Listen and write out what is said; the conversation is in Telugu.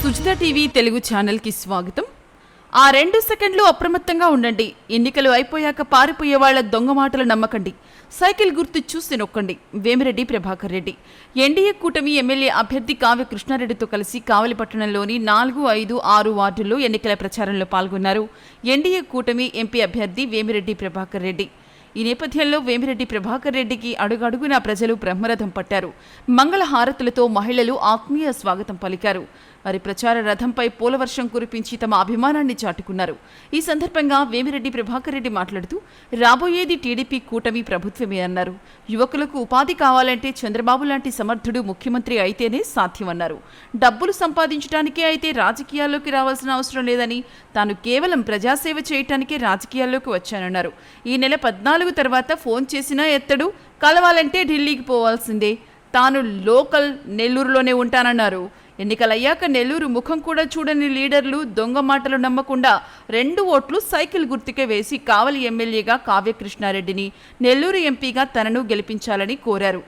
సుజిత టీవీ తెలుగు ఛానల్కి స్వాగతం. ఆ 2 సెకండ్లు అప్రమత్తంగా ఉండండి. ఎన్నికలు అయిపోయాక పారిపోయే వాళ్ల దొంగ మాటలు నమ్మకండి. సైకిల్ గుర్తు చూసి నొక్కండి. వేమిరెడ్డి ప్రభాకర్ రెడ్డి. ఎన్డీఏ కూటమి ఎమ్మెల్యే అభ్యర్థి కావ్య కృష్ణారెడ్డితో కలిసి కావలి పట్టణంలోని 4, 5, 6 వార్డుల్లో ఎన్నికల ప్రచారంలో పాల్గొన్నారు ఎన్డీఏ కూటమి ఎంపీ అభ్యర్థి వేమిరెడ్డి ప్రభాకర్ రెడ్డి. ఈ నేపథ్యంలో వేమిరెడ్డి ప్రభాకర్ రెడ్డికి అడుగడుగునా ప్రజలు బ్రహ్మరథం పట్టారు. మంగళ హారతులతో మహిళలు ఆత్మీయ స్వాగతం పలికారు. వారి ప్రచార రథంపై పూలవర్షం కురిపించి తమ అభిమానాన్ని చాటుకున్నారు. ఈ సందర్భంగా వేమిరెడ్డి ప్రభాకర్ రెడ్డి మాట్లాడుతూ రాబోయేది టీడీపీ కూటమి ప్రభుత్వమే అన్నారు. యువకులకు ఉపాధి కావాలంటే చంద్రబాబు లాంటి సమర్థుడు ముఖ్యమంత్రి అయితేనే సాధ్యమన్నారు. డబ్బులు సంపాదించడానికే అయితే రాజకీయాల్లోకి రావాల్సిన అవసరం లేదని, తాను కేవలం ప్రజాసేవ చేయటానికే రాజకీయాల్లోకి వచ్చానన్నారు. ఈ నెల 14 తర్వాత ఫోన్ చేసినా ఎత్తడు, కలవాలంటే ఢిల్లీకి పోవాల్సిందే. తాను లోకల్ నెల్లూరులోనే ఉంటానన్నారు. ఎన్నికలయ్యాక నెల్లూరు ముఖం కూడా చూడని లీడర్లు దొంగ మాటలు నమ్మకుండా 2 ఓట్లు సైకిల్ గుర్తుకే వేసి కావలి ఎమ్మెల్యేగా కావ్య కృష్ణారెడ్డిని, నెల్లూరు ఎంపీగా తనను గెలిపించాలని కోరారు.